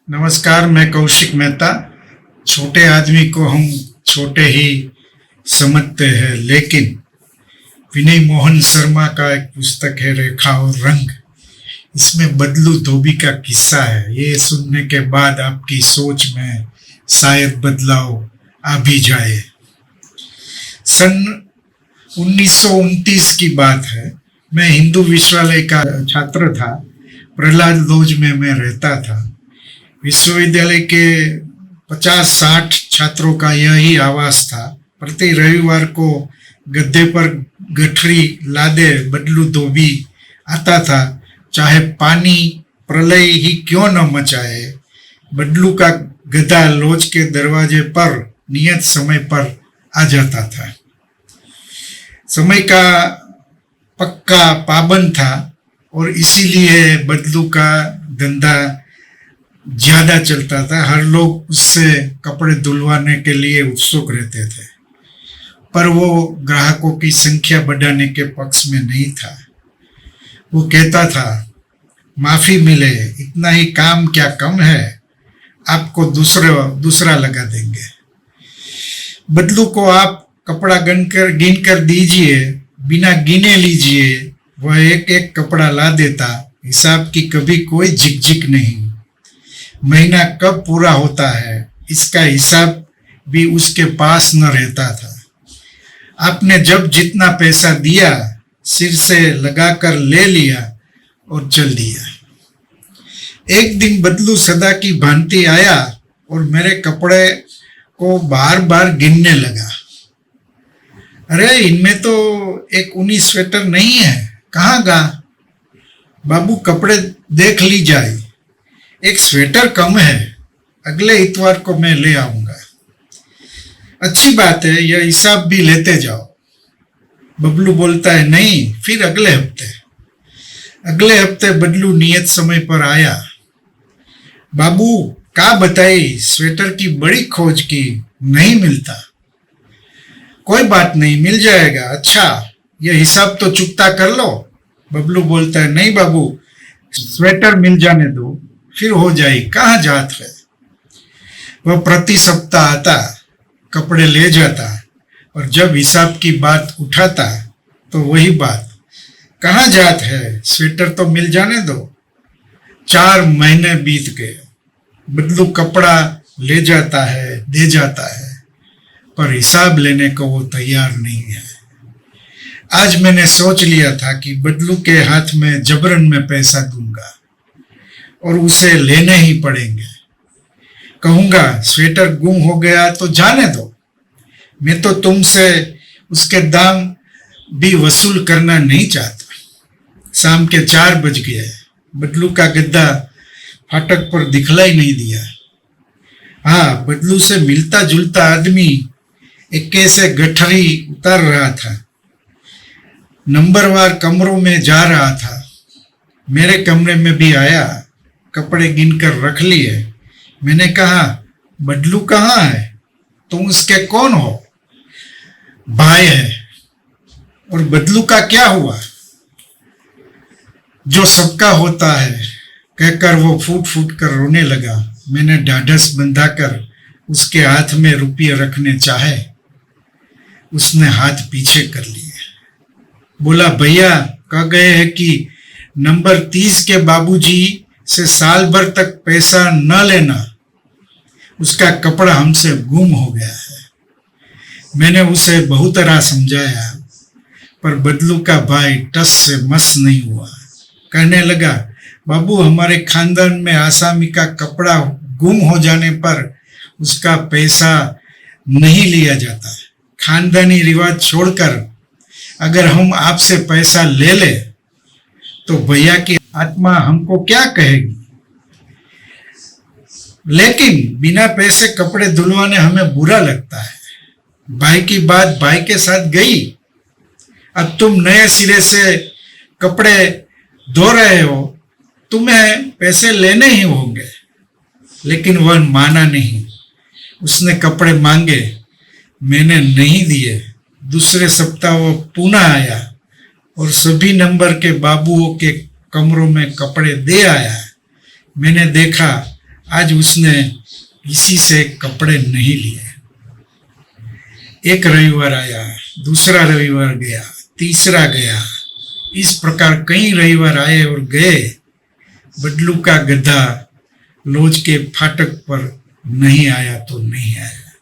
नमस्कार, मैं कौशिक मेहता। छोटे आदमी को हम छोटे ही समझते हैं, लेकिन विनय मोहन शर्मा का एक पुस्तक है रेखा और रंग। इसमें बदलू धोबी का किस्सा है। ये सुनने के बाद आपकी सोच में शायद बदलाव आ भी जाए। सन 1929 की बात है। मैं हिंदू विश्वविद्यालय का छात्र था। प्रहलाद लॉज में मैं रहता था। विश्वविद्यालय के 50-60 छात्रों का यही आवास था। प्रति रविवार को गद्दे पर गठरी लादे बदलू धोबी आता था, चाहे पानी प्रलय ही क्यों न मचाए। बदलू का गधा लॉज के दरवाजे पर नियत समय पर आ जाता था। समय का पक्का पाबंद था और इसीलिए बदलू का धंधा ज्यादा चलता था। हर लोग उससे कपड़े धुलवाने के लिए उत्सुक रहते थे, पर वो ग्राहकों की संख्या बढ़ाने के पक्ष में नहीं था। वो कहता था, माफी मिले, इतना ही काम क्या कम है, आपको दूसरा लगा देंगे। बदलू को आप कपड़ा गिन कर दीजिए, बिना गिने लीजिए। वह एक एक कपड़ा ला देता। हिसाब की कभी कोई झिकझिक नहीं। महीना कब पूरा होता है इसका हिसाब भी उसके पास न रहता था। आपने जब जितना पैसा दिया सिर से लगाकर ले लिया और चल दिया। एक दिन बदलू सदा की भांति आया और मेरे कपड़े को बार बार गिनने लगा। अरे, इनमें तो एक ऊनी स्वेटर नहीं है, कहाँ गा? बाबू, कपड़े देख ली जाए, एक स्वेटर कम है, अगले इतवार को मैं ले आऊंगा। अच्छी बात है, यह हिसाब भी लेते जाओ। बबलू बोलता है, नहीं, फिर अगले हफ्ते। अगले हफ्ते बबलू नियत समय पर आया। बाबू, का बताई, स्वेटर की बड़ी खोज की, नहीं मिलता। कोई बात नहीं, मिल जाएगा। अच्छा, यह हिसाब तो चुकता कर लो। बबलू बोलता है, नहीं बाबू, स्वेटर मिल जाने दो, फिर हो जाए, कहाँ जात है। वह प्रति सप्ताह आता, कपड़े ले जाता और जब हिसाब की बात उठाता तो वही बात, कहाँ जात है, स्वेटर तो मिल जाने दो। 4 महीने बीत गए। बदलू कपड़ा ले जाता है, दे जाता है, पर हिसाब लेने को वो तैयार नहीं है। आज मैंने सोच लिया था कि बदलू के हाथ में जबरन में पैसा दूंगा और उसे लेने ही पड़ेंगे। कहूंगा, स्वेटर गुम हो गया तो जाने दो, मैं तो तुमसे उसके दाम भी वसूल करना नहीं चाहता। शाम के 4 बज गए। बदलू का गद्दा फाटक पर दिखलाई नहीं दिया। हाँ, बदलू से मिलता जुलता आदमी इक्के से गठरी उतार रहा था, नंबरवार कमरों में जा रहा था। मेरे कमरे में भी आया, कपड़े गिनकर रख लिए। मैंने कहा, बदलू कहाँ है? तुम उसके कौन हो? भाई है। और बदलू का क्या हुआ? जो सबका होता है, कहकर वो फूट फूट कर रोने लगा। मैंने ढाढ़स बंधाकर उसके हाथ में रुपये रखने चाहे, उसने हाथ पीछे कर लिए। बोला, भैया कह गए हैं कि नंबर 30 के बाबूजी से साल भर तक पैसा न लेना। उसका कपड़ा हमसे गुम हो गया है। मैंने उसे बहुत तरह समझाया, पर बदलू का भाई टस से मस नहीं हुआ। कहने लगा, बाबू, हमारे खानदान में आसामी का कपड़ा गुम हो जाने पर उसका पैसा नहीं लिया जाता। खानदानी रिवाज छोड़कर अगर हम आपसे पैसा ले ले तो भैया की आत्मा हमको क्या कहेगी। लेकिन बिना पैसे कपड़े धुलवाने हमें बुरा लगता है। भाई की बात भाई के साथ गई। अब तुम नए सिरे से कपड़े धो रहे हो, तुम्हें पैसे लेने ही होंगे। लेकिन वह माना नहीं। उसने कपड़े मांगे, मैंने नहीं दिए। दूसरे सप्ताह वो पुनः आया और सभी नंबर के बाबुओं के कमरों में कपड़े दे आया। मैंने देखा आज उसने किसी से कपड़े नहीं लिए। एक रविवार आया, दूसरा रविवार गया, तीसरा गया, इस प्रकार कई रविवार आए और गए। बदलू का गधा लॉज के फाटक पर नहीं आया तो नहीं आया।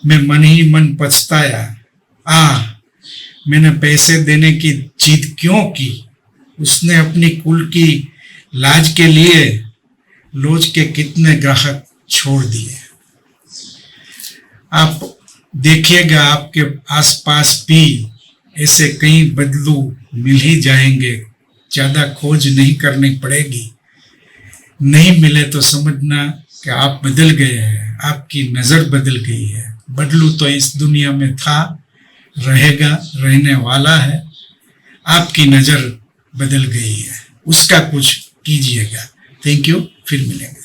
मैं मन ही मन पछताया, मैंने पैसे देने की जिद क्यों की। उसने अपनी कुल की लाज के लिए लॉज के कितने ग्राहक छोड़ दिए। आप देखिएगा आपके आसपास भी ऐसे कई बदलू मिल ही जाएंगे। ज्यादा खोज नहीं करनी पड़ेगी। नहीं मिले तो समझना कि आप बदल गए हैं, आपकी नजर बदल गई है। बदलू तो इस दुनिया में था, रहेगा, रहने वाला है। आपकी नजर बदल गई है, उसका कुछ कीजिएगा। थैंक यू, फिर मिलेंगे।